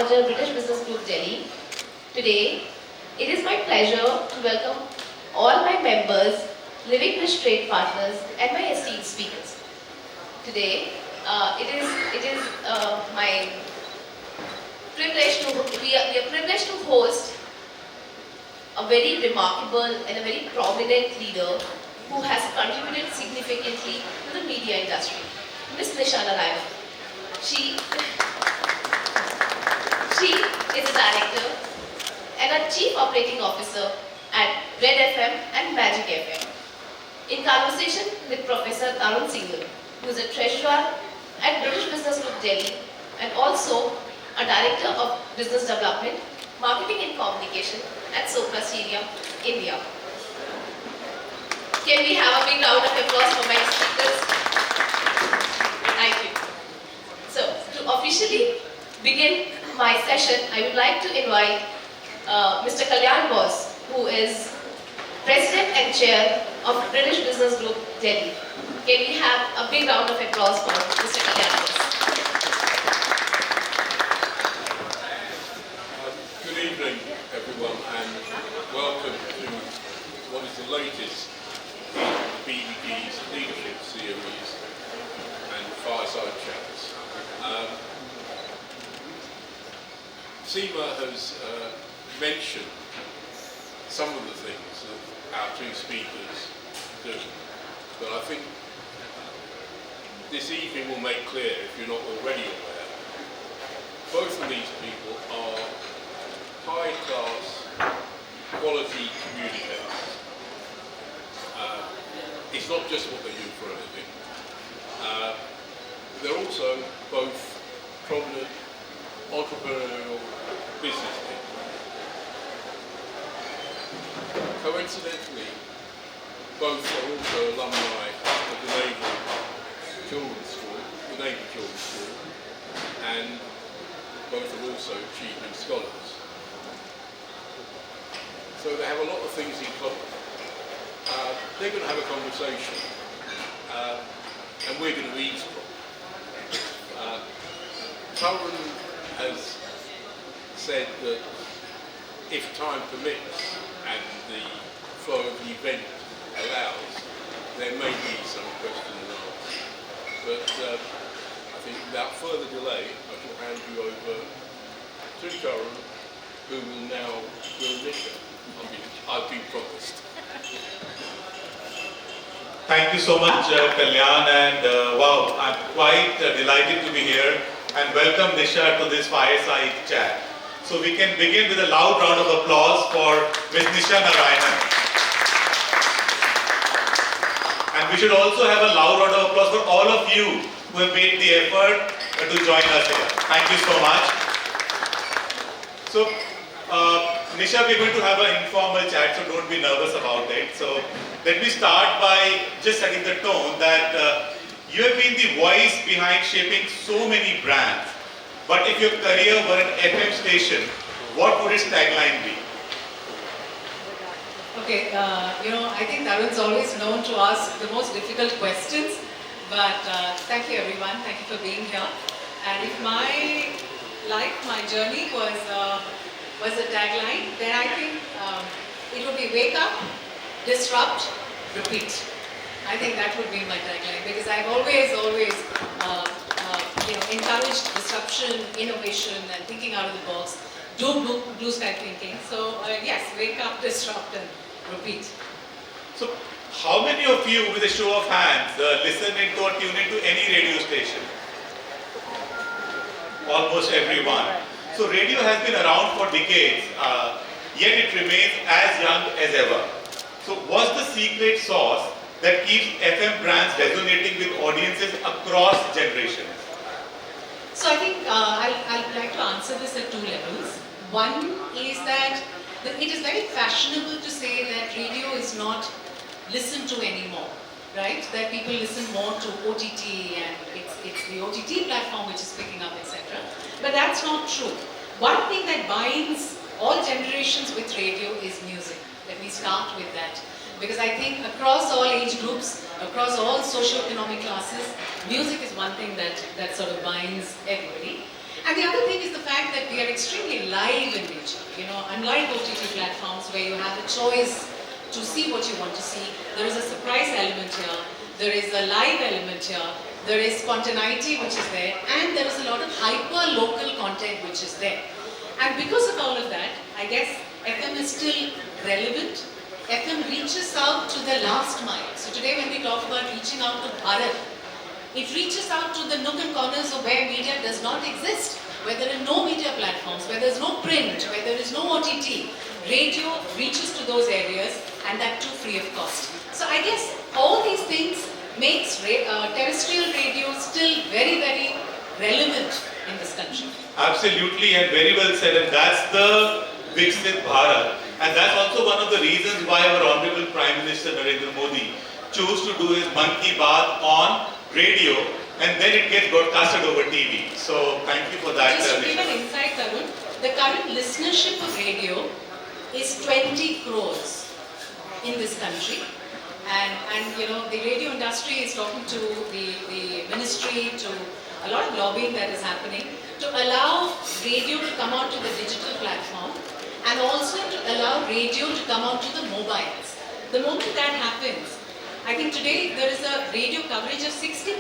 Roger, British Business Group, Delhi. Today, it is my pleasure to welcome all my members, living British trade partners, and my esteemed speakers. Today, it is my privilege to we are privileged to host a very remarkable and a very prominent leader who has contributed significantly to the media industry, Ms. Nisha Narayanan. She is a director and a chief operating officer at Red FM and Magic FM. In conversation with Professor Tarun Singhal, who is a treasurer at British Business Group Delhi and also a director of business development, marketing and communication at Sopra, Steria, India. Can we have a big round of applause for my speakers? Thank you. So, to officially begin my session, I would like to invite Mr. Kalyan Bose, who is President and Chair of British Business Group Delhi. Can we have a big round of applause for Mr. Kalyan Bose? Good evening, everyone, and welcome to what is the latest in BBG's leadership series and Fireside chats. Seema has mentioned some of the things that our two speakers do, but I think this evening will make clear, if you're not already aware, both of these people are high-class, quality communicators. It's not just what they do for a living. They're also both prominent entrepreneurial business people. Coincidentally, both are also alumni of the Naval Children's School, and both are also achievement scholars. So they have a lot of things in common. They're going to have a conversation, and we're going to eavesdrop. Tarun has said that if time permits and the flow of the event allows, there may be some question and answer. But I think without further delay, I shall hand you over to Tarun, who will now grill Nisha. I've been promised. Thank you so much, Kalyan, and wow, I'm quite delighted to be here, and welcome Nisha to this fireside chat. So we can begin with a loud round of applause for Ms. Nisha Narayanan. And we should also have a loud round of applause for all of you who have made the effort to join us here. Thank you so much. So, Nisha, we're going to have an informal chat, so don't be nervous about it. So, let me start by just setting the tone that you have been the voice behind shaping so many brands. But if your career were an FM station, what would its tagline be? Okay, I think Tarun's always known to ask the most difficult questions. But thank you, everyone. Thank you for being here. And if my life, my journey was a tagline, then I think it would be wake up, disrupt, repeat. I think that would be my tagline, because I've always encouraged disruption, innovation, and thinking out of the box, do blue sky thinking. So yes, wake up, disrupt, and repeat. So how many of you, with a show of hands, listen into or tune into any radio station? Almost everyone. So radio has been around for decades, yet it remains as young as ever. So what's the secret sauce that keeps FM brands resonating with audiences across generations? So I think I'd like to answer this at two levels. One is that it is very fashionable to say that radio is not listened to anymore, right? That people listen more to OTT, and it's the OTT platform which is picking up, etc. But that's not true. One thing that binds all generations with radio is music. Let me start with that. Because I think across all age groups, across all socio-economic classes, music is one thing that sort of binds everybody. And the other thing is the fact that we are extremely live in nature. You know, unlike OTT platforms where you have the choice to see what you want to see, there is a surprise element here, there is a live element here, there is spontaneity which is there, and there is a lot of hyper-local content which is there. And because of all of that, I guess FM is still relevant. FM reaches out to the last mile. So today when we talk about reaching out to Bharat, it reaches out to the nook and corners of where media does not exist, where there are no media platforms, where there is no print, where there is no OTT. Radio reaches to those areas, and that too free of cost. So I guess all these things makes terrestrial radio still very, very relevant in this country. Absolutely, and very well said, and that's the Viksit Bharat. And that's also one of the reasons why our Honorable Prime Minister Narendra Modi chose to do his Mann Ki Baat on radio, and then it gets broadcasted over TV. So thank you for that. Just to give an insight, Tarun, the current listenership of radio is 20 crores in this country. And you know, the radio industry is talking to the ministry, to a lot of lobbying that is happening, to allow radio to come onto the digital platform, and also to allow radio to come onto the mobiles. The moment that happens, I think today there is a radio coverage of 60%.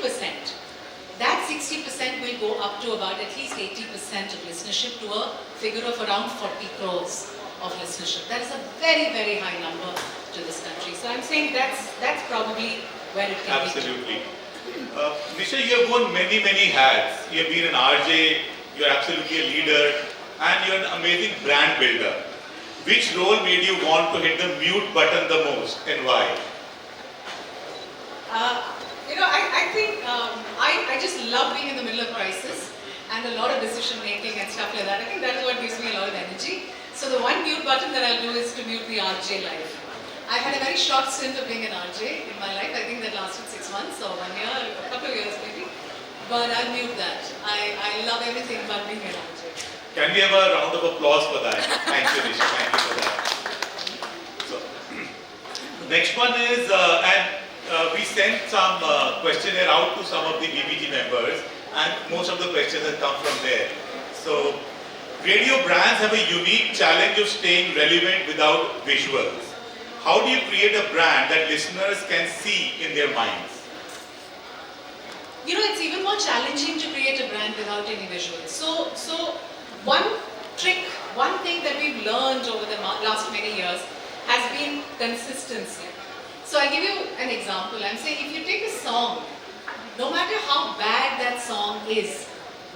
That 60% will go up to about at least 80% of listenership, to a figure of around 40 crores of listenership. That is a very, very high number to this country. So I'm saying that's probably where it can be. Absolutely. Nisha, you have worn many, many hats. You have been an RJ, you're absolutely a leader, and you're an amazing brand builder. Which role made you want to hit the mute button the most, and why? You know, I think I just love being in the middle of crisis and a lot of decision making and stuff like that. I think that is what gives me a lot of energy. So the one mute button that I'll do is to mute the RJ life. I had a very short stint of being an RJ in my life. I think that lasted 6 months or 1 year, a couple of years maybe. But I'll mute that. I love everything about being an RJ. Can we have a round of applause for that? Thank you, Nisha. Thank you for that. So, next one is, we sent some questionnaire out to some of the BBG members, and most of the questions have come from there. So, radio brands have a unique challenge of staying relevant without visuals. How do you create a brand that listeners can see in their minds? You know, it's even more challenging to create a brand without any visuals. So one trick, one thing that we've learned over the last many years has been consistency. So I'll give you an example. I'm saying if you take a song, no matter how bad that song is,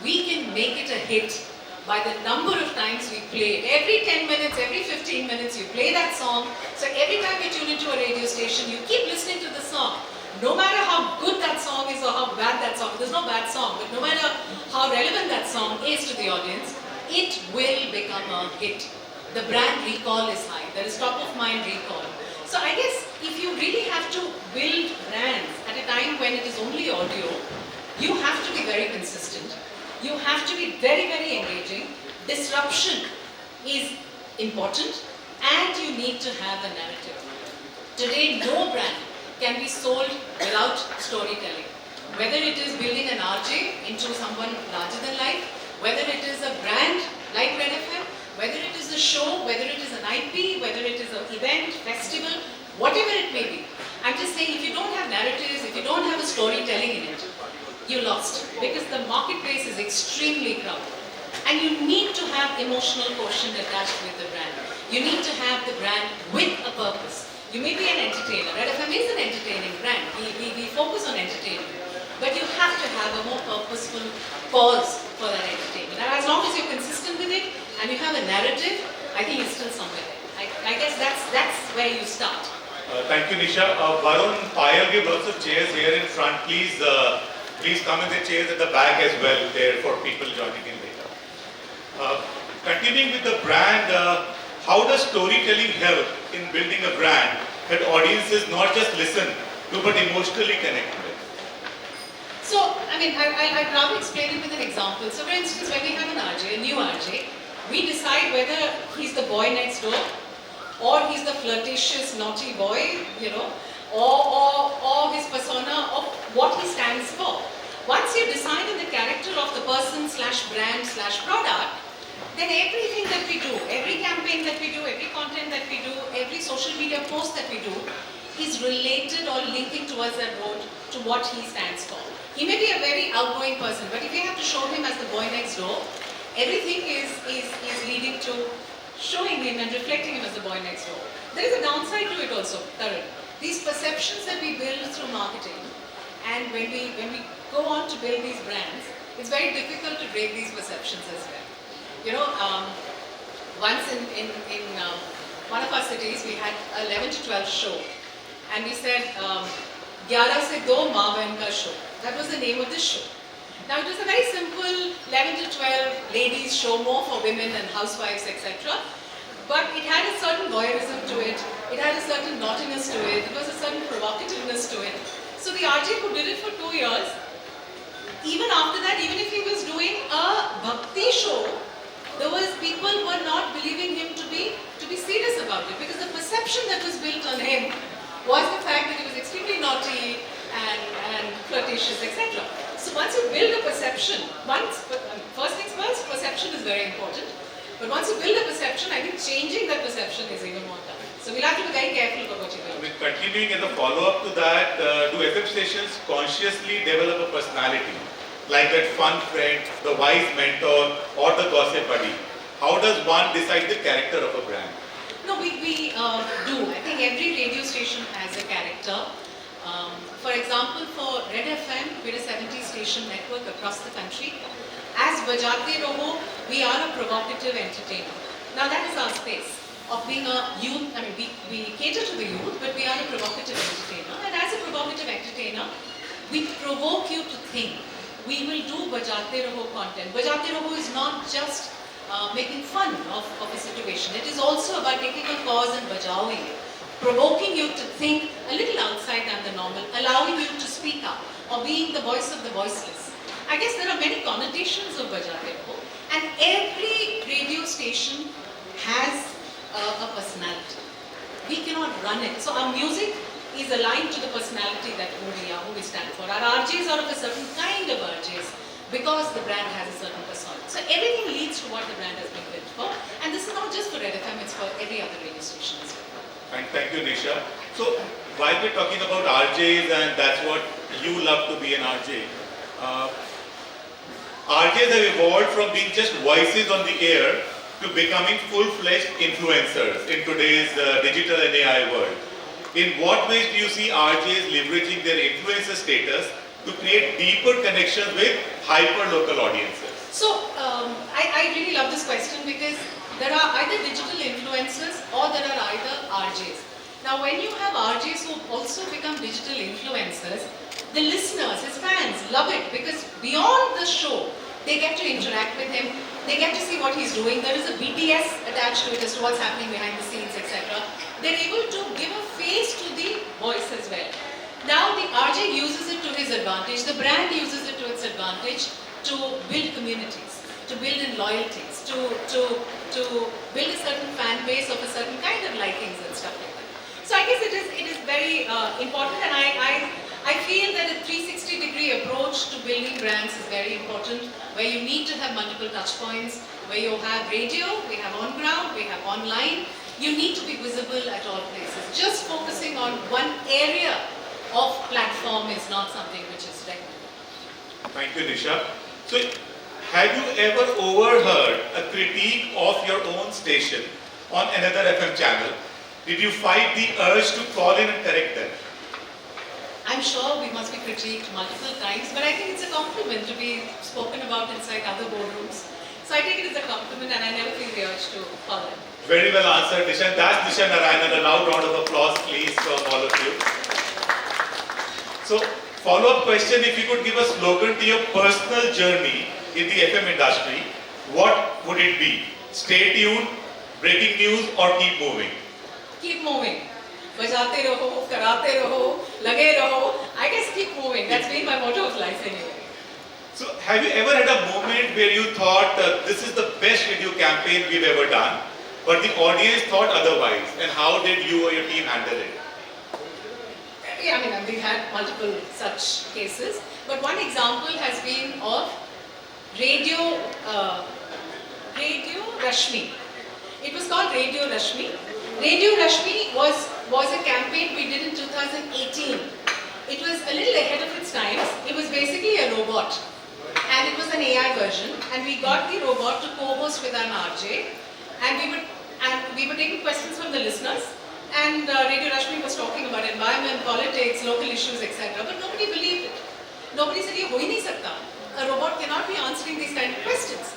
we can make it a hit by the number of times we play it. Every 10 minutes, every 15 minutes, you play that song. So every time you tune into a radio station, you keep listening to the song. No matter how good that song is or how bad that song, there's no bad song, but no matter how relevant that song is to the audience, it will become a hit. The brand recall is high. There is top of mind recall. So I guess if you really have to build brands at a time when it is only audio, you have to be very consistent. You have to be very, very engaging. Disruption is important, and you need to have a narrative. Today, no brand can be sold without storytelling. Whether it is building an RJ into someone larger than life, whether it is a brand like Red FM, whether it is a show, whether it is an IP, whether it is an event, festival, whatever it may be. I'm just saying, if you don't have narratives, if you don't have a storytelling in it, you lost, because the marketplace is extremely crowded. And you need to have emotional quotient attached with the brand. You need to have the brand with a purpose. You may be an entertainer. Red FM is an entertaining brand. We focus on entertainment. But you have to have a more purposeful cause for that entertainment. And as long as you're consistent with it and you have a narrative, I think you're still somewhere there. I guess that's where you start. Thank you, Nisha. Varun, Payal, we have lots of chairs here in front. Please come in the chairs at the back as well, there for people joining in later. Continuing with the brand, how does storytelling help in building a brand that audiences not just listen to but emotionally connect with? So, I mean, I'd rather explain it with an example. So, for instance, when we have an RJ, a new RJ, we decide whether he's the boy next door, or he's the flirtatious, naughty boy, you know, or his persona, or what he stands for. Once you decide on the character of the person slash brand slash product, then everything that we do, every campaign that we do, every content that we do, every social media post that we do is related or linking towards that road to what he stands for. He may be a very outgoing person, but if you have to show him as the boy next door, everything is leading to showing him and reflecting him as the boy next door. There is a downside to it also, Tarun. These perceptions that we build through marketing, and when we go on to build these brands, it's very difficult to break these perceptions as well. You know, once in one of our cities, we had 11 to 12 show, and we said, 11 se 2 maa behan ka show. That was the name of the show. Now, it was a very simple 11 to 12 ladies show, more for women and housewives, etc. But it had a certain voyeurism to it. It had a certain naughtiness to it. It was a certain provocativeness to it. So the RJ who did it for 2 years, even after that, even if he was doing a bhakti show, there was people who were not believing him to be serious about it, because the perception that was built on him was the fact that he was extremely naughty and flirtatious, etc. So once you build a perception, first things first, perception is very important. But once you build a perception, I think changing that perception is even more tough. So we'll have to be very careful about what you build. I mean, continuing as a follow-up to that, do FM stations consciously develop a personality? Like that fun friend, the wise mentor, or the gossip buddy? How does one decide the character of a brand? No, we do. I think every radio station has a character. For example, for Red FM, we're a 70 station network across the country. As Bajate Raho, we are a provocative entertainer. Now that is our space of being a youth. I mean, we cater to the youth, but we are a provocative entertainer. And as a provocative entertainer, we provoke you to think. We will do Bajate Raho content. Bajate Raho is not just making fun of a situation. It is also about taking a cause and bajawing it, provoking you to think a little outside than the normal, allowing you to speak up, or being the voice of the voiceless. I guess there are many connotations of Bajate Raho, and every radio station has a personality. We cannot run it. So our music is aligned to the personality that who we stand for. Our RJs are of a certain kind of RJs because the brand has a certain persona. So everything leads to what the brand has been built for. And this is not just for Red FM, it's for every other radio station as well. Thank you, Nisha. So while we're talking about RJs, and that's what you love to be an RJ, RJs have evolved from being just voices on the air to becoming full-fledged influencers in today's digital and AI world. In what ways do you see RJs leveraging their influencer status to create deeper connections with hyper-local audiences? So, I really love this question because there are either digital influencers or there are either RJs. Now, when you have RJs who also become digital influencers, the listeners, his fans, love it because beyond the show, they get to interact with him, they get to see what he's doing. There is a BTS attached to it as to what's happening behind the scenes, etc. They're able to give a face to the voice as well. Now the RJ uses it to his advantage, the brand uses it to its advantage to build communities, to build in loyalties, to build a certain fan base of a certain kind of likings and stuff like that. So I guess it is very important, and I feel that a 360-degree approach to building brands is very important, where you need to have multiple touch points, where you have radio, we have on ground, we have online. You need to be visible at all places. Just focusing on one area of platform is not something which is recommended. Thank you, Nisha. So, have you ever overheard a critique of your own station on another FM channel? Did you fight the urge to call in and correct them? I'm sure we must be critiqued multiple times, but I think it's a compliment to be spoken about inside other boardrooms. So I take it as a compliment, and I never feel the urge to call in. Very well answered, Nisha. That's Nisha Narayanan. A loud round of applause, please, from all of you. So, follow-up question, if you could give a slogan to your personal journey in the FM industry, what would it be? Stay tuned, breaking news, or keep moving? Keep moving. Bajate raho, karate raho, lage raho. I guess keep moving. That's been my motto of life anyway. So, have you ever had a moment where you thought this is the best radio campaign we've ever done, but the audience thought otherwise, and how did you or your team handle it? Yeah, I mean, we've had multiple such cases, but one example has been of Radio, Radio Rashmi. It was called Radio Rashmi. Radio Rashmi was a campaign we did in 2018. It was a little ahead of its times. It was basically a robot, and it was an AI version. And we got the robot to co-host with an RJ, and we were taking questions from the listeners. And Radio Rashmi was talking about environment, politics, local issues, etc. But nobody believed it. Nobody said, "Ye ho hi nahi sakta. A robot cannot be answering these kind of questions."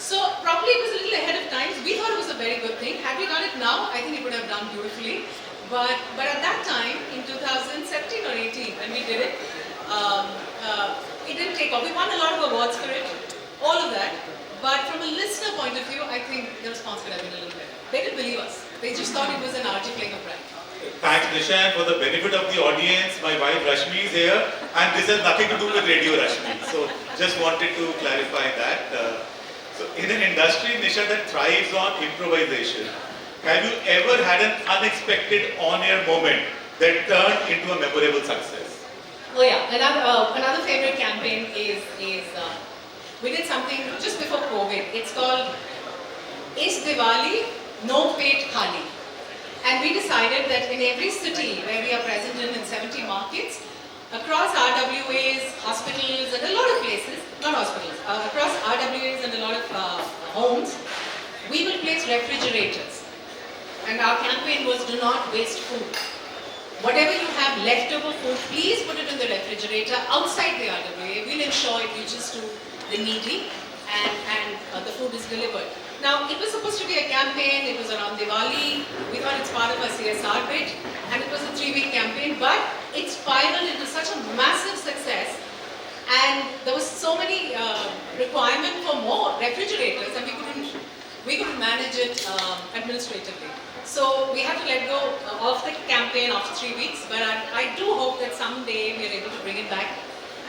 So probably it was a little ahead of times. We thought it was a very good thing. Had we done it now, I think it would have done beautifully. But at that time, in 2017 or 18, when we did it, it didn't take off. We won a lot of awards for it, all of that. But from a listener point of view, I think the response could have been a little better. They didn't believe us. They just thought it was an RJ playing a prank. Thanks, Nisha, and for the benefit of the audience, my wife Rashmi is here, and this has nothing to do with Radio Rashmi. So, just wanted to clarify that. So, in an industry, Nisha, that thrives on improvisation, have you ever had an unexpected on-air moment that turned into a memorable success? Oh yeah, another favorite campaign is we did something just before COVID. It's called Is Diwali No Pet Khali. And we decided that in every city where we are present in 70 markets, across RWAs, hospitals, and a lot of places, not hospitals, across RWAs and a lot of homes, we will place refrigerators. And our campaign was do not waste food. Whatever you have leftover food, please put it in the refrigerator outside the RWA. We'll ensure it reaches to the needy and the food is delivered. Now, it was supposed to be a campaign, it was around Diwali, we thought it's part of our CSR bit, and it was a 3-week campaign, but it spiraled into such a massive success, and there was so many requirement for more refrigerators, and we couldn't manage it administratively. So we had to let go of the campaign after 3 weeks, but I do hope that someday we are able to bring it back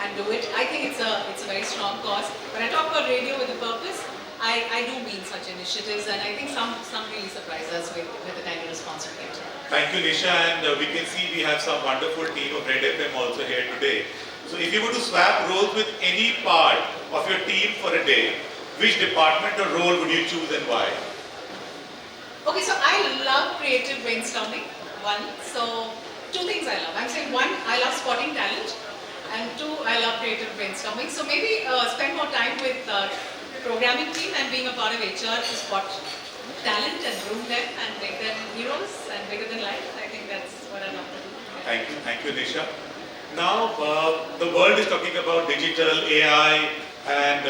and do it. I think it's a very strong cause. When I talk about radio with a purpose, I do mean such initiatives, and I think some really surprise us with the kind of response we get. Thank you, Nisha, and we can see we have some wonderful team of Red FM also here today. So if you were to swap roles with any part of your team for a day, which department or role would you choose and why? Okay, so I love creative brainstorming, one. So 2 things I love. I'm saying 1, I love spotting talent, and 2, I love creative brainstorming. So maybe spend more time with programming team and being a part of HR to spot talent and groom them and make them heroes and bigger than life. I think that's what I love to do. Thank you, Nisha. Now, the world is talking about digital AI, and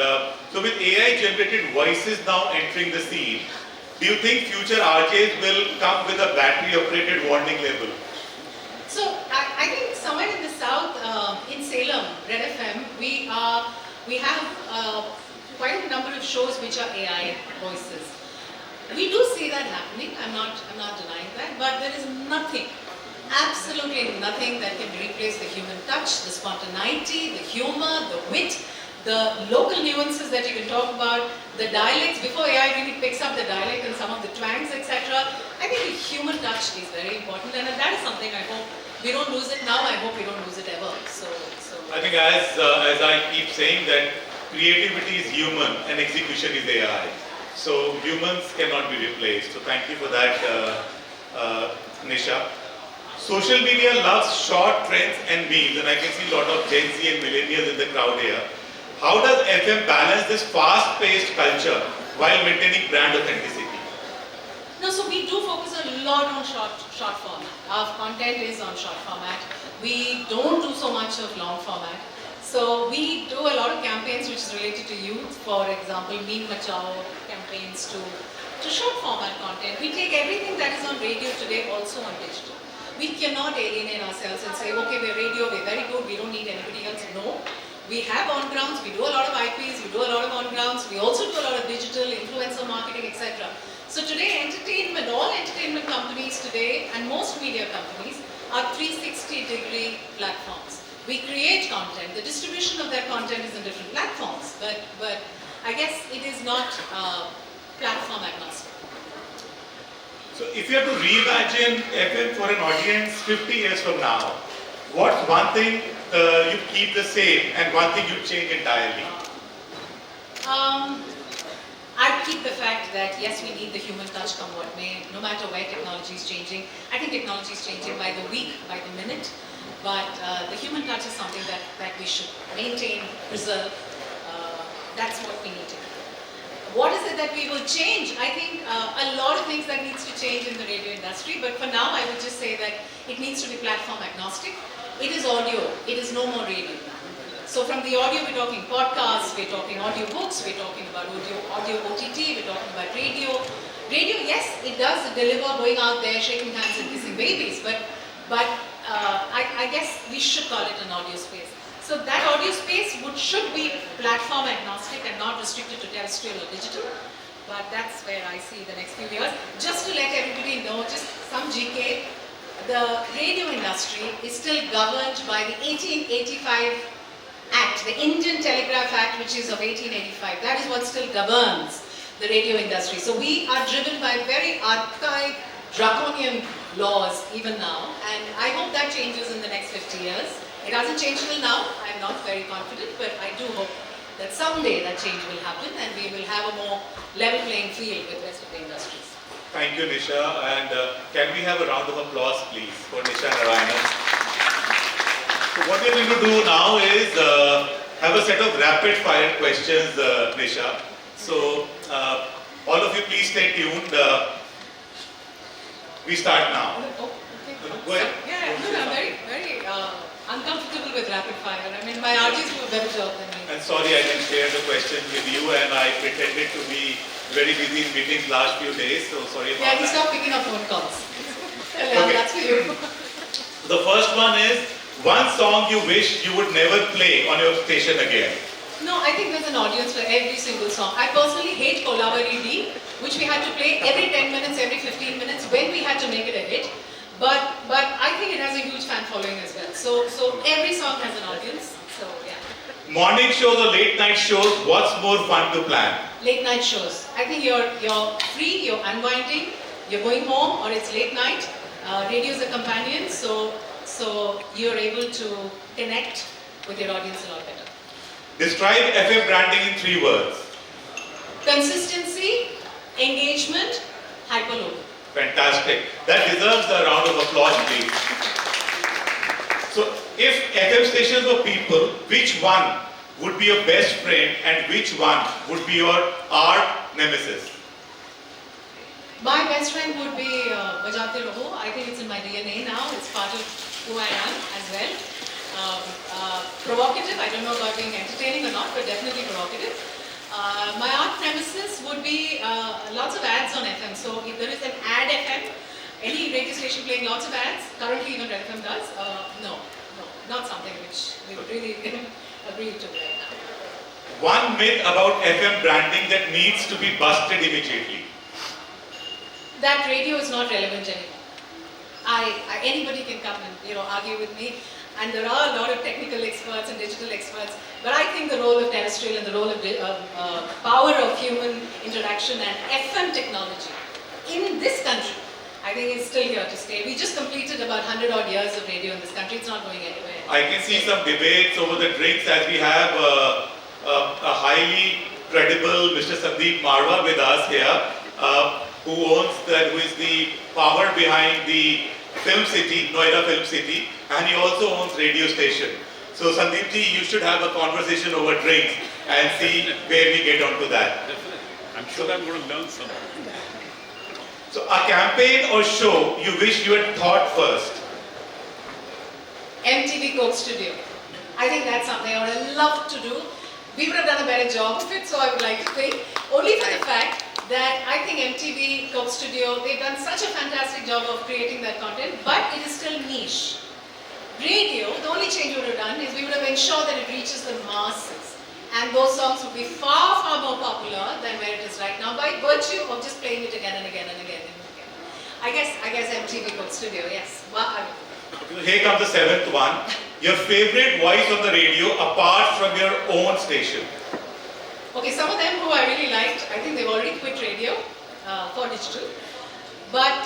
so with AI generated voices now entering the scene, do you think future RJs will come with a battery operated warning label? So I think somewhere in the south, in Salem, Red FM, we have quite a number of shows which are AI voices. We do see that happening. I'm not denying that, but there is nothing, absolutely nothing that can replace the human touch, the spontaneity, the humor, the wit, the local nuances that you can talk about, the dialects. Before AI really picks up the dialect and some of the twangs, etc. I think the human touch is very important, and that is something I hope we don't lose it now. I hope we don't lose it ever. So I think as I keep saying that creativity is human and execution is AI. So humans cannot be replaced. So thank you for that, Nisha. Social media loves short trends and memes, and I can see a lot of Gen Z and millennials in the crowd here. How does FM balance this fast-paced culture while maintaining brand authenticity? No, so we do focus a lot on short format. Our content is on short format. We don't do so much of long format. So we do a lot of campaigns which is related to youth. For example, Meme Machao campaigns to short format content. We take everything that is on radio today also on digital. We cannot alienate ourselves and say, okay, we're radio, we're very good, we don't need anybody else. No. We have on-grounds, we do a lot of IPs, we do a lot of on-grounds, we also do a lot of digital, influencer marketing, etc. So today, entertainment, all entertainment companies today, and most media companies, are 360-degree platforms. We create content, the distribution of that content is in different platforms, but I guess it is not platform agnostic. So if you have to reimagine FM for an audience 50 years from now, what's one thing you keep the same and one thing you change entirely? I'd keep the fact that yes, we need the human touch come what may, no matter where technology is changing. I think technology is changing by the week, by the minute, but the human touch is something that we should maintain, preserve. That's what we need to do. What is it that we will change? I think a lot of things that needs to change in the radio industry, but for now I would just say that it needs to be platform agnostic. It is audio, it is no more radio now. So from the audio, we're talking podcasts, we're talking audio books, we're talking about audio OTT, we're talking about radio. Radio, yes, it does deliver going out there, shaking hands and kissing babies, but I guess we should call it an audio space. So that audio space should be platform agnostic and not restricted to terrestrial or digital. But that's where I see the next few years. Just to let everybody know, just some GK, the radio industry is still governed by the 1885 Act, the Indian Telegraph Act, which is of 1885. That is what still governs the radio industry. So we are driven by very archaic, draconian laws even now, and I hope that changes in the next 50 years. It hasn't changed till now. I'm not very confident, but I do hope that someday that change will happen and we will have a more level playing field with the rest of the industries. Thank you, Nisha. And can we have a round of applause, please, for Nisha and Narayanan? So what we're going to do now is have a set of rapid fire questions, Nisha. So all of you please stay tuned. We start now. Oh, okay. Go ahead. Yeah, no, I'm very uncomfortable with rapid fire. I mean, my RGs do a better job than me. And sorry I didn't share the question with you, and I pretended to be very busy in meetings last few days, so sorry about that. Yeah, he stopped picking up phone calls. Okay. That's for you. The first one is, one song you wish you would never play on your station again. No, I think there's an audience for every single song. I personally hate Kolavari D, which we had to play every 10 minutes, every 15 minutes when we had to make it a hit. But I think it has a huge fan following as well. So every song has an audience. So yeah. Morning shows or late night shows, what's more fun to plan? Late night shows. I think you're free, you're unwinding, you're going home, or it's late night. Radio is a companion, so you're able to connect with your audience a lot better. Describe FM branding in 3 words. Consistency, engagement, hyperlocal. Fantastic. That deserves a round of applause, please. So, if FM stations were people, which one would be your best friend and which one would be your art nemesis? My best friend would be Bajate Raho. I think it's in my DNA now. It's part of who I am as well. Provocative. I don't know about being entertaining or not, but definitely provocative. My art nemesis would be lots of ads on FM. So if there is an ad FM, any radio station playing lots of ads, currently even Red FM does, no, not something which we would really agree to right now. One myth about FM branding that needs to be busted immediately. That radio is not relevant anymore. Anybody can come and argue with me, and there are a lot of technical experts and digital experts, but I think the role of terrestrial and the role of power of human interaction and FM technology in this country, I think is still here to stay. We just completed about 100 odd years of radio in this country. It's not going anywhere. I can see some debates over the drinks as we have a highly credible Mr. Sandeep Marwa with us here, who is the power behind the Film City, Noida Film City, and he also owns radio station. So Sandeep ji, you should have a conversation over drinks and see where we get onto that. Definitely. I'm sure I'm going to learn something. So a campaign or show you wish you had thought first? MTV Coke Studio. I think that's something I would have loved to do. We would have done a better job of it, so I would like to think. Only for the fact that I think MTV Coke Studio, they've done such a fantastic job of creating that content, but it is still niche. Radio, the only change we would have done is we would have ensured that it reaches the masses. And those songs would be far, far more popular than where it is right now by virtue of just playing it again and again and again and again. I guess MTV Coke Studio, yes. Here comes the 7th one. Your favorite voice on the radio apart from your own station? Okay, some of them who I really liked, I think they've already quit radio for digital. But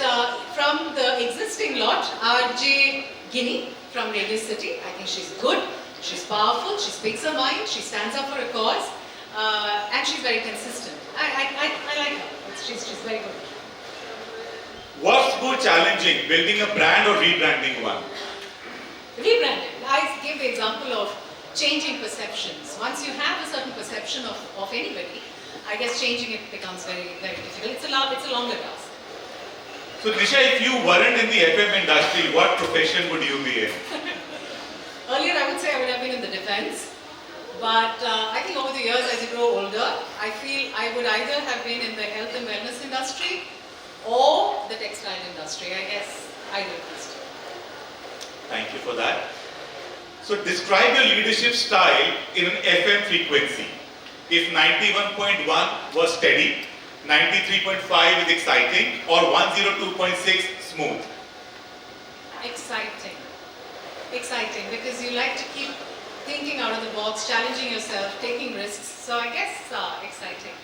from the existing lot, RJ Guinea from Radio City, I think she's good, she's powerful, she speaks her mind, she stands up for a cause. and she's very consistent. I like her. She's very good. What's more challenging, building a brand or rebranding one? Rebranding. I give the example of changing perceptions. Once you have a certain perception of anybody, I guess changing it becomes very, very difficult. It's a longer task. So Nisha, if you weren't in the FM industry, what profession would you be in? Earlier I would say I would have been in the defense, but I think over the years as you grow older, I feel I would either have been in the health and wellness industry or the textile industry. I guess either of these two. Thank you for that. So describe your leadership style in an FM frequency. If 91.1 was steady, 93.5 is exciting, or 102.6 smooth. Exciting. Exciting, because you like to keep thinking out of the box, challenging yourself, taking risks. So I guess exciting.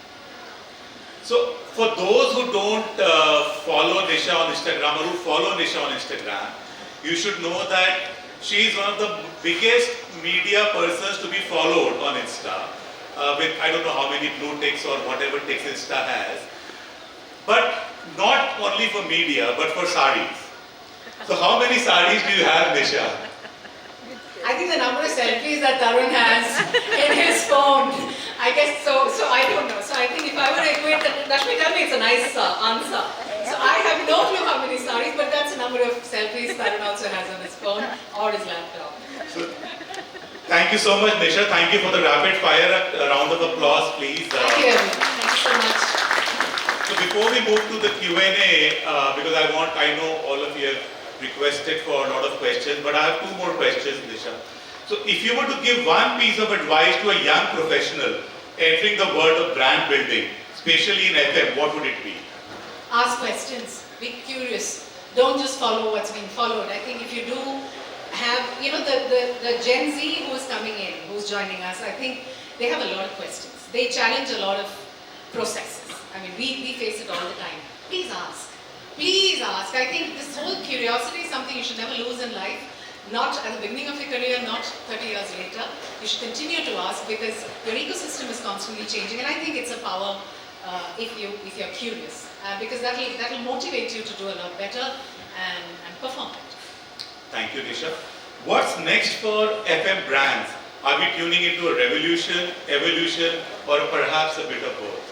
So for those who don't follow Nisha on Instagram or who follow Nisha on Instagram, you should know that she is one of the biggest media persons to be followed on Insta. With I don't know how many blue ticks or whatever ticks Insta has. But not only for media, but for saris. So how many saris do you have, Nisha? I think the number of selfies that Tarun has in his phone, I guess so I don't know. So I think if I were to equate that, Rashmi, tell me it's a nice answer. So I have no clue how many saris, but that's the number of selfies Tarun also has on his phone or his laptop. So, thank you so much, Nisha. Thank you for the rapid fire. A round of applause, please. Thank you, everyone. Thank you so much. So before we move to the Q&A, because I know all of you have requested for a lot of questions, but I have two more questions, Nisha. So if you were to give one piece of advice to a young professional entering the world of brand building, especially in FM, what would it be? Ask questions. Be curious. Don't just follow what's being followed. I think if you do have, the Gen Z who's coming in, who's joining us, I think they have a lot of questions. They challenge a lot of processes. I mean, we face it all the time. Please ask. Please ask. I think this whole curiosity is something you should never lose in life. Not at the beginning of your career, not 30 years later. You should continue to ask because your ecosystem is constantly changing, and I think it's a power if you're curious, because that'll motivate you to do a lot better and perform it. Thank you, Nisha. What's next for FM brands? Are we tuning into a revolution, evolution, or perhaps a bit of both?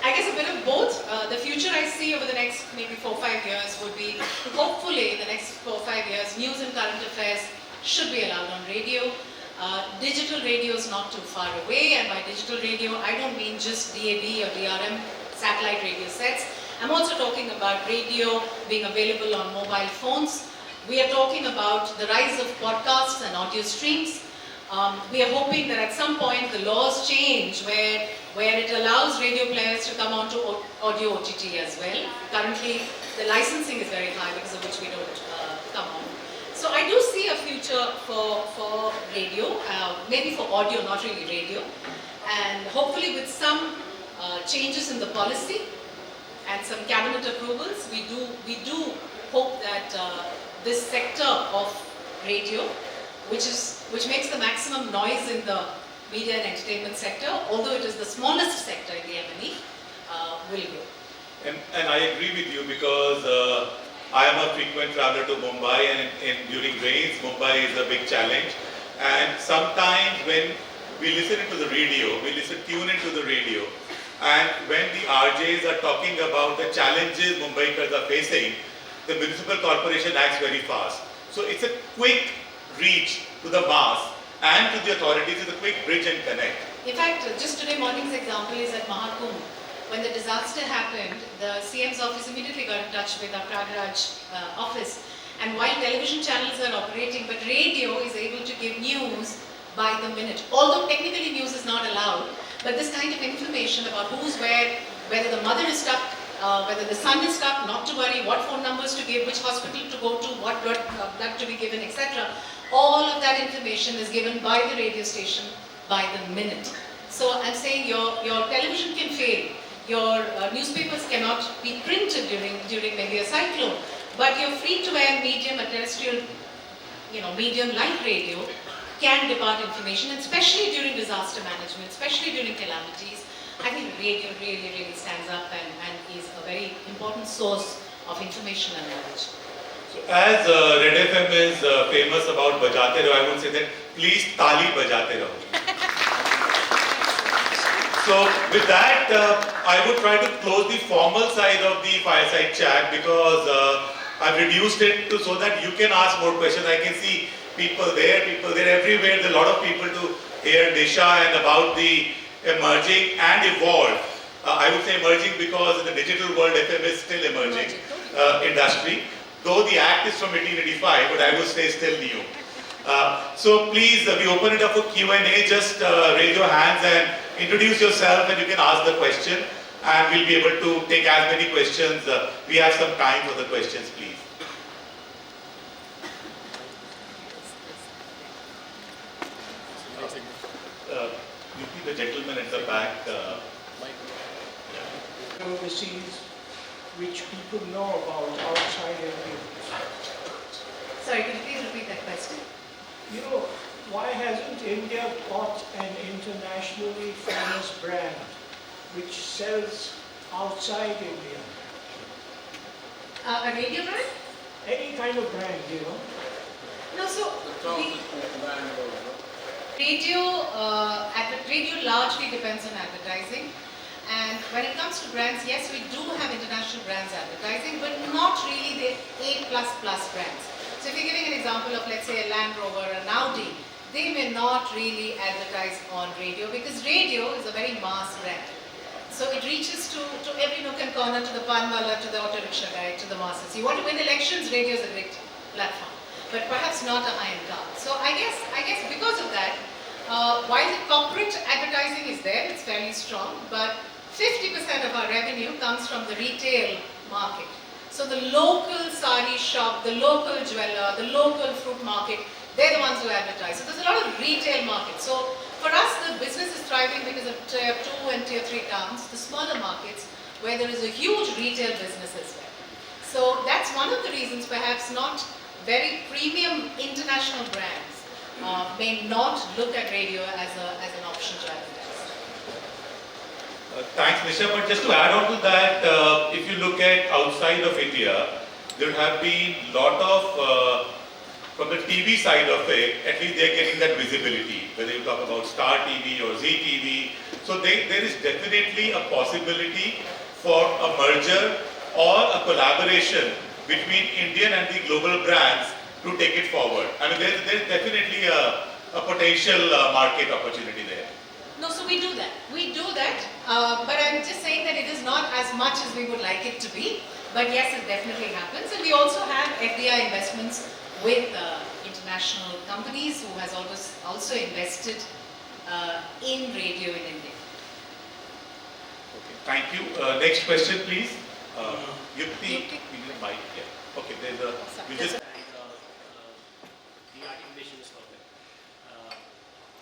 I guess a bit of both. The future I see over the next maybe 4 or 5 years would be, hopefully in the next 4 or 5 years, news and current affairs should be allowed on radio. Digital radio is not too far away, and by digital radio I don't mean just DAB or DRM satellite radio sets. I'm also talking about radio being available on mobile phones. We are talking about the rise of podcasts and audio streams. We are hoping that at some point the laws change where it allows radio players to come onto audio OTT as well. Currently the licensing is very high, because of which we don't come on. So I do see a future for radio, maybe for audio, not really radio, and hopefully with some changes in the policy and some cabinet approvals, we do hope that this sector of radio, which makes the maximum noise in the media and entertainment sector, although it is the smallest sector in the M&E, will grow. And I agree with you, because I am a frequent traveler to Mumbai, and during rains, Mumbai is a big challenge. And sometimes when we listen into the radio, tune into the radio, and when the RJs are talking about the challenges Mumbaikars are facing, the municipal corporation acts very fast. So it's a quick reach to the mass and to the authorities, it's a quick bridge and connect. In fact, just today morning's example is at MarCom. When the disaster happened, the CM's office immediately got in touch with our Pragraj office. And while television channels are operating, but radio is able to give news by the minute. Although technically news is not allowed, but this kind of information about who's where, whether the mother is stuck, whether the son is stuck, not to worry, what phone numbers to give, which hospital to go to, what blood to be given, etc. All of that information is given by the radio station by the minute. So I'm saying your television can fail, your newspapers cannot be printed during maybe a cyclone, but your free-to-air medium, a terrestrial, medium like radio, can depart information, and especially during disaster management, especially during calamities. I think radio really stands up and is a very important source of information and knowledge. So as Red FM is famous about bajate raho, I would say that please tali bajate raho. So with that, I would try to close the formal side of the fireside chat because I've reduced it to so that you can ask more questions. I can see people there everywhere. There are a lot of people to hear Nisha and about the emerging and evolved. I would say emerging because in the digital world, FM is still emerging industry. Though the act is from 1885, but I would say still new. So please, we open it up for Q&A. Just raise your hands and introduce yourself and you can ask the question. And we'll be able to take as many questions. We have some time for the questions, please. You see the gentleman at the back. Overseas, which people know about outside India. Sorry, could you please repeat that question? You know, why hasn't India got an internationally famous brand which sells outside India? A radio brand? Any kind of brand, you know. No, so radio largely depends on advertising. And when it comes to brands, yes, we do have international brands advertising, but not really the A++ brands. So if you're giving an example of, let's say, a Land Rover, an Audi, they may not really advertise on radio because radio is a very mass brand. So it reaches to every nook and corner, to the panwala, to the auto rickshaw guy, to the masses. You want to win elections, radio is a great platform, but perhaps not a high-end car. So I guess because of that, while the corporate advertising is there, it's fairly strong, but 50% of our revenue comes from the retail market. So the local sari shop, the local jeweler, the local fruit market, they're the ones who advertise. So there's a lot of retail market. So for us, the business is thriving because of tier 2 and tier 3 towns, the smaller markets, where there is a huge retail business as well. So that's one of the reasons perhaps not very premium international brands may not look at radio as an option to advertise. Thanks, Nisha. But just to add on to that, if you look at outside of India, there have been a lot of, from the TV side of it, at least they're getting that visibility, whether you talk about Star TV or Z TV. So there is definitely a possibility for a merger or a collaboration between Indian and the global brands to take it forward. I mean, there's definitely a potential market opportunity there. No, so we do that. We do that, but I'm just saying that it is not as much as we would like it to be. But yes, it definitely happens. And we also have FDI investments with international companies who has always also invested in radio in India. Okay, thank you. Next question, please. Yukti, we need a mic here. Okay, there's a. We just. The articulation is perfect.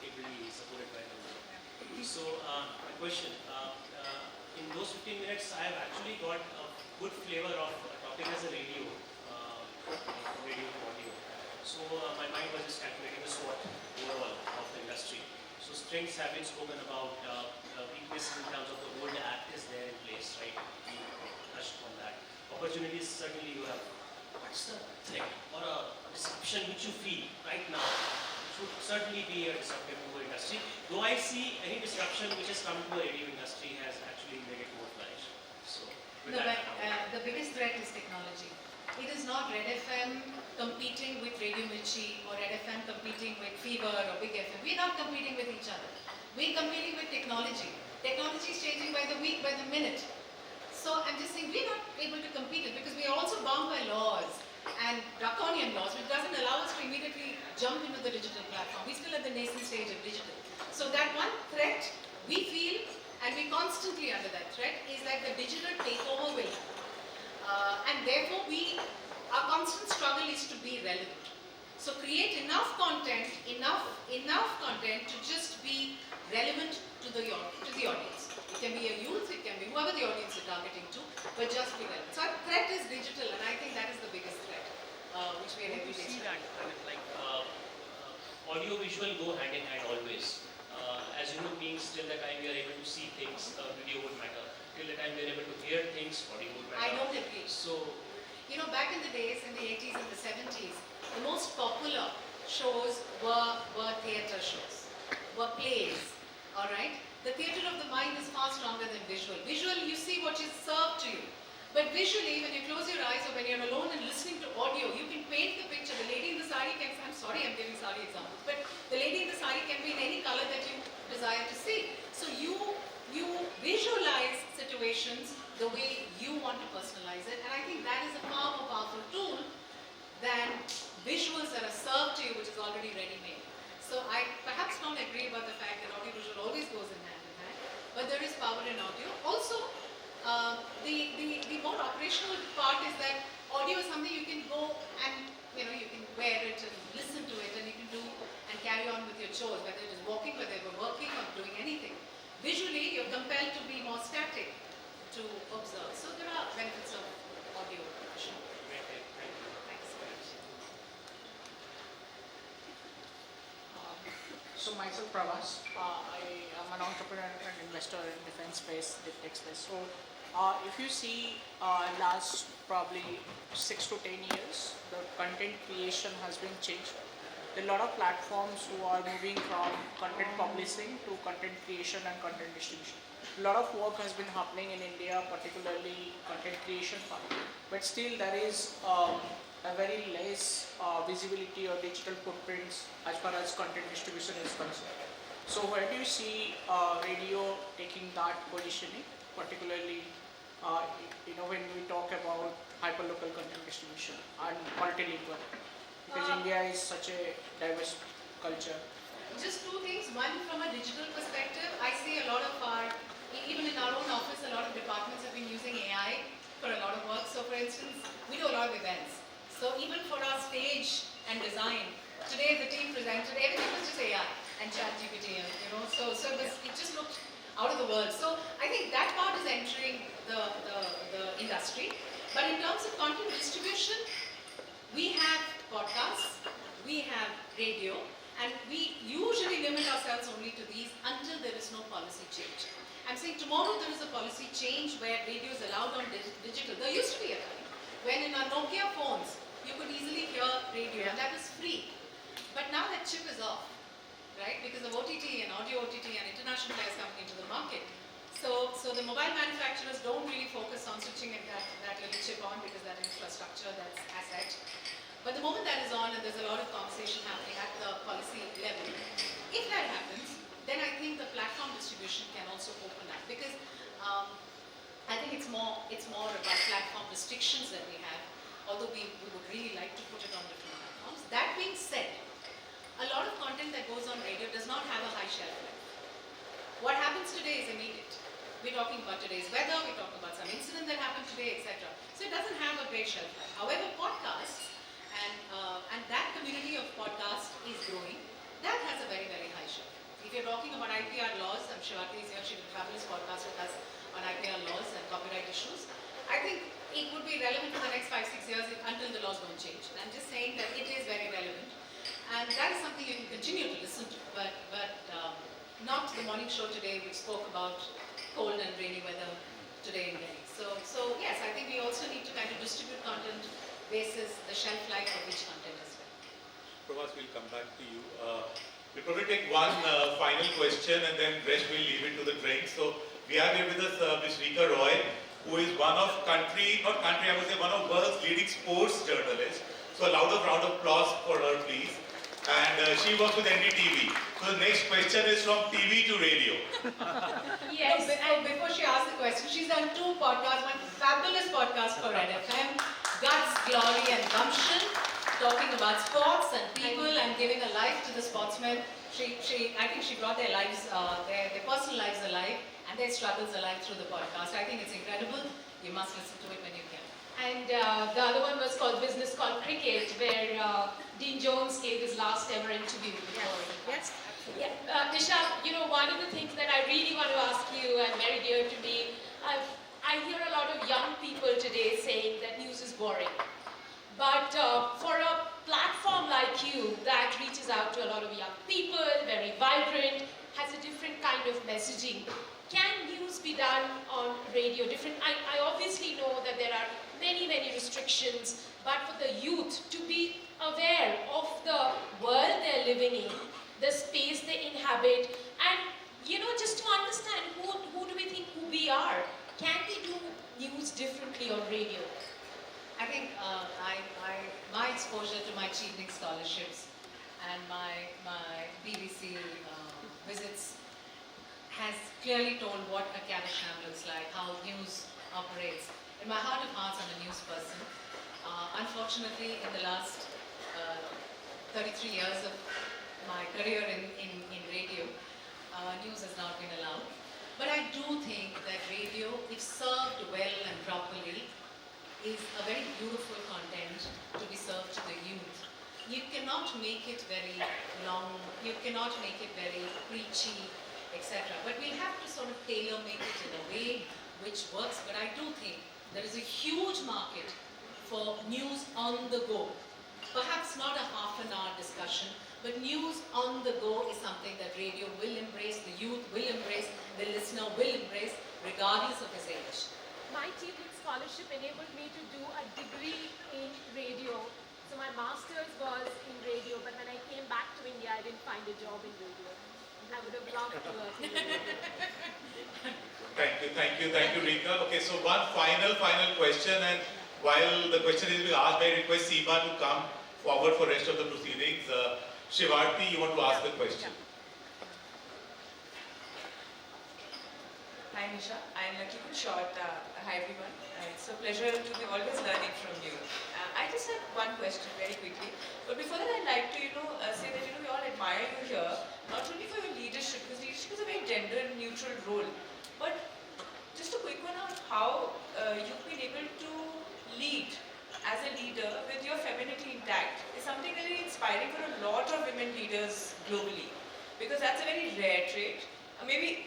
Ably supported by them. So, my question, in those 15 minutes, I have actually got a good flavor of talking as a radio, from radio to audio. So, my mind was just calculating the SWOT overall of the industry. So, strengths have been spoken about, weaknesses in terms of the old act is there in place, right? We touched on that. Opportunities, certainly you have. What's the threat or a disruption which you feel right now? Should certainly be a disruptive to the industry. Do I see any disruption which has come to the radio industry has actually made it more flourish? So, No, but the biggest threat is technology. It is not Red FM competing with Radio Mirchi or Red FM competing with Fever or Big FM. We're not competing with each other. We're competing with technology. Technology is changing by the week, by the minute. So I'm just saying we're not able to compete it because we are also bound by laws and draconian laws, which doesn't allow us to immediately jump into the digital platform. We're still at the nascent stage of digital. So that one threat we feel, and we're constantly under that threat, is like the digital takeover will happen. And therefore our constant struggle is to be relevant. So create enough content to just be relevant to the audience. It can be a youth, it can be whoever the audience is targeting to, but just be relevant. So our threat is digital, and I think that is the biggest threat, which we are every day. See that, I mean, like, audio visual go hand in hand always. As human beings, till the time we are able to see things, video would matter. Till the time we are able to hear things, audio would matter. I don't agree. So, Back in the days, in the 80s and the 70s, the most popular shows were theatre shows, were plays, all right? The theatre of the mind is far stronger than visual. Visual, you see what is served to you. But visually, when you close your eyes or when you're alone and listening to audio, you can paint the picture. The lady in the sari can, I'm sorry I'm giving sari examples, but the lady in the sari can be in any color that you desire to see. So you visualize situations the way you want to personalize it, and I think that is a far more powerful tool than visuals that are served to you, which is already ready-made. So I perhaps don't agree about the fact that audio-visual always goes in hand, but there is power in audio. Also, the more operational part is that audio is something you can go and you can wear it and listen to it, and you can do and carry on with your chores, whether it is walking, whether you're working or doing anything. Visually, you're compelled to be more static to observe. So there are benefits of audio. Thanks. So myself, Pravas, I am an entrepreneur and investor in defense space, the tech space. So if you see last probably 6 to 10 years, the content creation has been changed. There are a lot of platforms who are moving from content publishing to content creation and content distribution. A lot of work has been happening in India, particularly content creation part, but still there is a very less visibility or digital footprints as far as content distribution is concerned. So where do you see radio taking that positioning, particularly when we talk about hyperlocal content distribution and multilingual, because India is such a diverse culture. Just two things. One, from a digital perspective, I see a lot of even in our own office, a lot of departments have been using AI for a lot of work. So for instance, we do a lot of events. So even for our stage and design, today the team presented, everything was just AI and ChatGPT, so it just looked out of the world. So I think that part is entering the industry. But in terms of content distribution, we have podcasts, we have radio, and we usually limit ourselves only to these until there is no policy change. I'm saying tomorrow there is a policy change where radio is allowed on digital. There used to be a time when in our Nokia phones you could easily hear radio, and that was free. But now that chip is off, right? Because of OTT and audio OTT and international players coming into the market. So the mobile manufacturers don't really focus on switching that little chip on because that infrastructure, that's asset. But the moment that is on and there's a lot of conversation happening at the policy level, if that happens, then I think the platform distribution can also open up, because I think it's more about platform restrictions that we have, although we would really like to put it on different platforms. That being said, a lot of content that goes on radio does not have a high shelf life. What happens today is immediate. We're talking about today's weather, we're talking about some incident that happened today, etc. So it doesn't have a great shelf life. However, podcasts and that community of podcasts is growing. That has a very, very high shelf life. If you're talking about IPR laws, I'm sure Aarti is here, she did a fabulous podcast with us on IPR laws and copyright issues. I think it would be relevant for the next 5-6 years until the laws don't change. And I'm just saying that it is very relevant. And that is something you can continue to listen to, but not the morning show today, which spoke about cold and rainy weather today in Delhi. So yes, I think we also need to kind of distribute content basis the shelf life of each content as well. Prabhas, we'll come back to you. We'll probably take one final question and then rest we'll leave it to the drinks. So we have here with us Ms. Rika Roy, who is one of one of world's leading sports journalists. So a round of applause for her, please. And she works with NDTV. So the next question is from TV to radio. Yes. Before she asks the question, she's done 2 podcasts, one fabulous podcast for Red FM, Guts, Glory and Gumption, talking about sports and people and giving a life to the sportsmen. I think she brought their lives, their personal lives alive and their struggles alive through the podcast. I think it's incredible. You must listen to it when you can. And the other one was called Business Called Cricket, where Dean Jones gave his last ever interview before. Yes. Yeah. Nisha, one of the things that I really want to ask you, and very dear to me, I hear a lot of young people today saying that news is boring. But for a platform like you that reaches out to a lot of young people, very vibrant, has a different kind of messaging. Can news be done on radio different? I obviously know that there are many restrictions, but for the youth to be aware of the world they're living in, the space they inhabit, and just to understand who do we think who we are. Can we do news differently on radio? I think my exposure to my Chevening scholarships and my BBC visits has clearly told what a Caversham looks like, how news operates. In my heart of hearts, I'm a news person. Unfortunately, in the last 33 years of my career in radio, news has not been allowed. But I do think that radio, if served well and properly, is a very beautiful content to be served to the youth. You cannot make it very long, you cannot make it very preachy, etc. But we'll have to sort of tailor make it in a way which works. But I do think there is a huge market for news on the go. Perhaps not a half an hour discussion, but news on the go is something that radio will embrace, the youth will embrace, the listener will embrace, regardless of his age. My Chevening scholarship enabled me to do a degree in radio. So my master's was in radio, but when I came back to India, I didn't find a job in radio. I would have loved to work in radio. Thank you, Rika. Okay, so one final question, and while the question is being asked, I request Seema to come forward for rest of the proceedings. Shivarti, you want to ask the question? Hi Nisha, I'll keep it short. Hi everyone. It's a pleasure to be always learning from you. I just have one question very quickly. But before that, I'd like to say that we all admire you here, not only for your leadership, because leadership is a very gender neutral role, but just a quick one on how you've been able to lead as a leader with your femininity intact is something really inspiring for a lot of women leaders globally, because that's a very rare trait. Maybe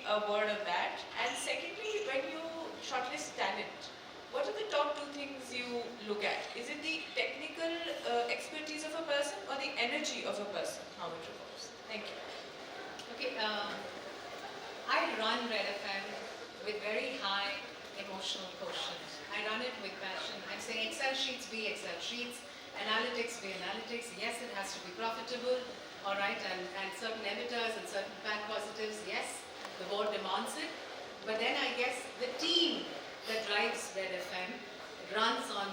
a word of that. And secondly, when you shortlist talent, what are the top two things you look at? Is it the technical expertise of a person or the energy of a person, how it revolves? Thank you. Okay, I run Red FM with very high emotional quotient. I run it with passion. I'm saying Excel sheets be Excel sheets, analytics be analytics. Yes, it has to be profitable. All right, and certain emitters and certain back positives, yes, the board demands it. But then I guess the team that drives Red FM runs on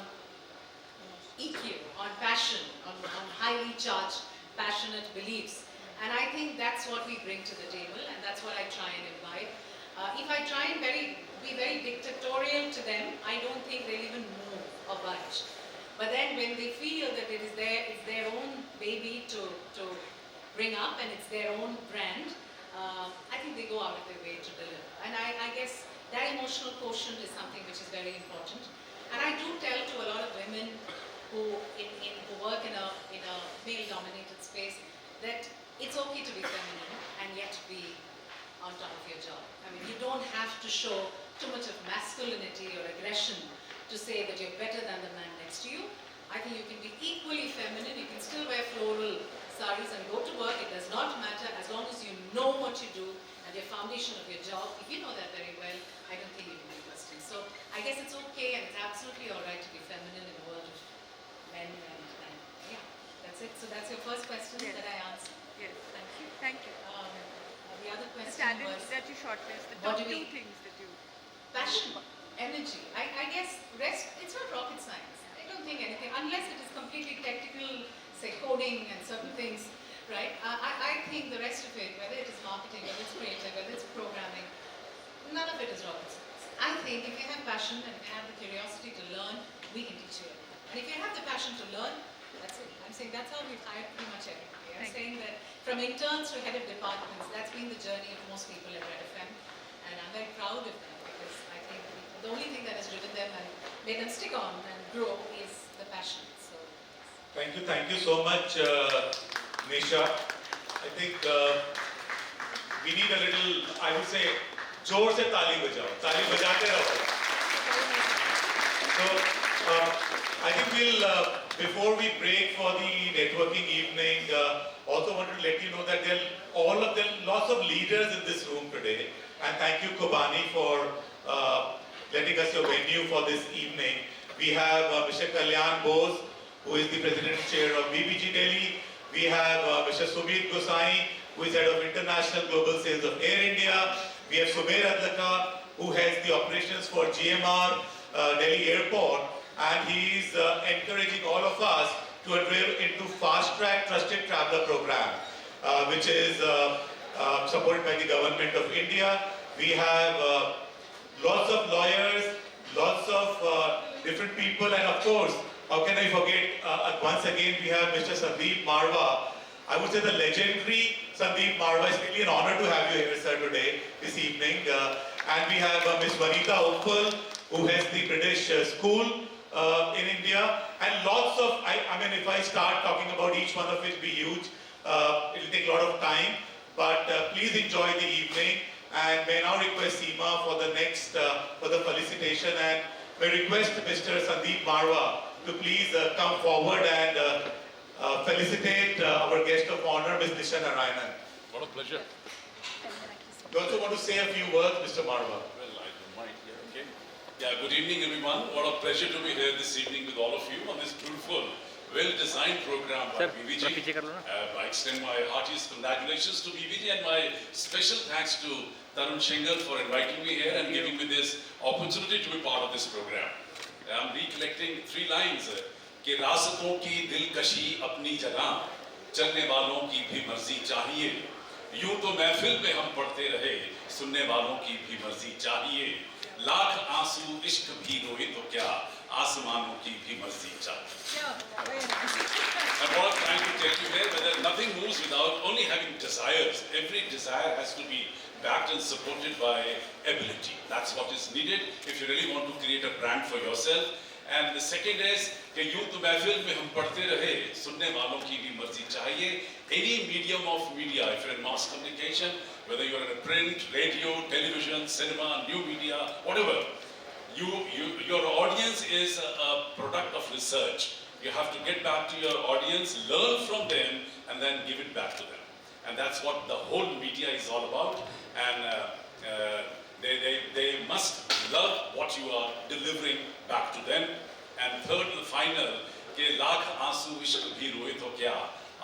EQ, on passion, on highly charged, passionate beliefs. And I think that's what we bring to the table, and that's what I try and imbibe. If I try and be very dictatorial to them, I don't think they'll even move or budge. But then when they feel that it's their own baby to bring up and it's their own brand, I think they go out of their way to deliver. And I guess that emotional quotient is something which is very important. And I do tell to a lot of women who work in a male-dominated space that it's okay to be feminine and yet be on top of your job. I mean, you don't have to show too much of masculinity or aggression to say that you're better than the man next to you. I think you can be equally feminine, you can still wear floral saris and go to work, it does not matter as long as you know what you do and your foundation of your job. If you know that very well, I don't think you can be questioned. So I guess it's okay and it's absolutely alright to be feminine in the world of men and yeah, that's it. So that's your first question that I answered. Yes, thank you. The other The question talent was, that you shortlist, the what top do two we- things that you... passion, energy. I guess rest, it's not rocket science. I don't think anything, unless it is completely technical, say coding and certain things, right? I think the rest of it, whether it is marketing, whether it's creative, whether it's programming, none of it is rocket science. I think if you have passion and have the curiosity to learn, we can teach you everything. And if you have the passion to learn, that's it. I'm saying that's how we've hired pretty much everybody. I'm saying that from interns to head of departments, that's been the journey of most people at Red FM. And I'm very proud of them because I think the only thing that has driven them and made them stick on and grow is the passion. So, Thank you so much, Nisha. I think we need a little, I would say, जोर से ताली बजाओ, ताली बजाते रहो. So I think we'll, before we break for the networking evening, also want to let you know that there are lots of leaders in this room today. And thank you, Kobani, for letting us your venue for this evening. We have Mr. Kalyan Bose, who is the President and Chair of BBG Delhi. We have Mr. Sumit Gosai, who is Head of International Global Sales of Air India. We have Sumer Adlaka, who has the operations for GMR Delhi Airport. And he is encouraging all of us to enroll into Fast Track Trusted Traveler Program, which is supported by the Government of India. We have lots of lawyers, lots of different people, and of course, how can I forget, once again we have Mr. Sandeep Marwa. I would say the legendary Sandeep Marwa. It's really an honor to have you here, sir, today, this evening. And we have Ms. Vanita Uppal, who has the British School in India. And lots of, I mean, if I start talking about each one of it, it'll be huge. It'll take a lot of time. But please enjoy the evening. And may now request Seema for the next, for the felicitation. And may request Mr. Sandeep Marwa to please come forward and felicitate our guest of honor, Ms. Nisha Narayanan. What a pleasure. You also want to say a few words, Mr. Marwa? Well, I don't mind. Yeah, okay. Yeah, good evening, everyone. What a pleasure to be here this evening with all of you on this beautiful, well-designed program by BBG. I extend my heartiest congratulations to BBG and my special thanks to Tarun Singhal for inviting me here and giving me this opportunity to be part of this program. I'm recollecting 3 lines. कि रास्तों की दिलकशी अपनी जगह, चलने वालों की भी मर्जी चाहिए. यूं तो महफिल में हम पढ़ते रहे, सुनने वालों की भी मर्जी चाहिए. लाख आंसू इश्क भी रोए तो क्या, आसमानों की भी मर्जी चाहिए. And what I'm trying to tell you here, whether nothing moves without only having desires. Every desire has to be backed and supported by ability. That's what is needed if you really want to create a brand for yourself. And the second is कि यूं तो महफिल में हम पढ़ते रहे, सुनने वालों की भी मर्जी चाहिए. Any medium of media, if you're in mass communication, whether you're in a print, radio, television, cinema, new media, whatever, your audience is a product of research. You have to get back to your audience, learn from them, and then give it back to them. And that's what the whole media is all about. And they must love what you are delivering back to them. And third and final, कि लाख आंसू इश्क भी रोए तो क्या,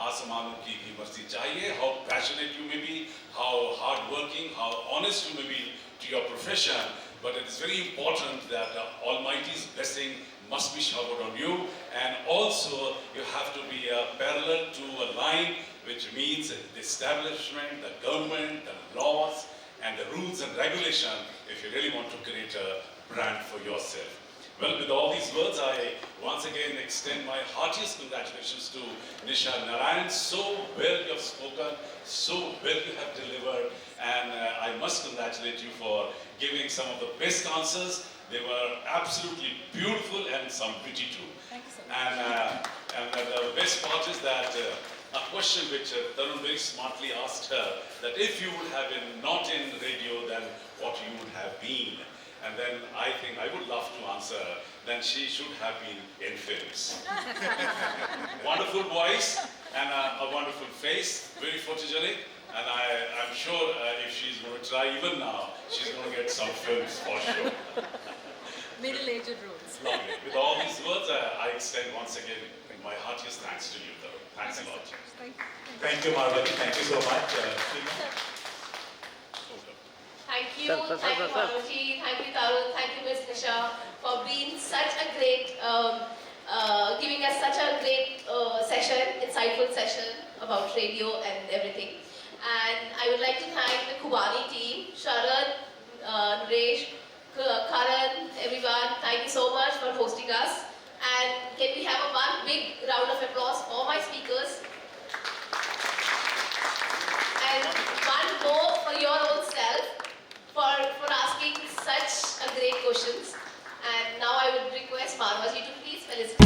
आसमानों की भी मर्जी चाहिए. How passionate you may be, how hard-working, how honest you may be to your profession, but it is very important that the Almighty's blessing must be showered on you. And also, you have to be parallel to a line which means the establishment, the government, the laws, and the rules and regulation if you really want to create a brand for yourself. Well, with all these words, I once again extend my heartiest congratulations to Nisha Narayanan. So well you have spoken, so well you have delivered, and I must congratulate you for giving some of the best answers. They were absolutely beautiful and some witty too. Thank you so much. And the best part is that a question which Tarun very smartly asked her, that if you would have been not in radio, then what you would have been. And then I think I would love to answer, then she should have been in films. Wonderful voice and a wonderful face, very photogenic. And I'm sure if she's going to try even now, she's going to get some films for sure. Middle-aged roles. Lovely. With all these words, I extend once again my heartiest thanks to you, Tarun. Thanks a lot. Thank you, Marwati. Thank you so much. Thank you, Marwati. Thank you, Tarun. Thank you, Ms. Nisha, for being such a great, giving us such a great session, insightful session about radio and everything. And I would like to thank the Kubani team, Sharan, Naresh, Karan, everyone. Thank you so much for hosting us. And can we have one big round of applause for my speakers? And one more for your own self for asking such a great questions. And now I would request Marwaji to please felicitate.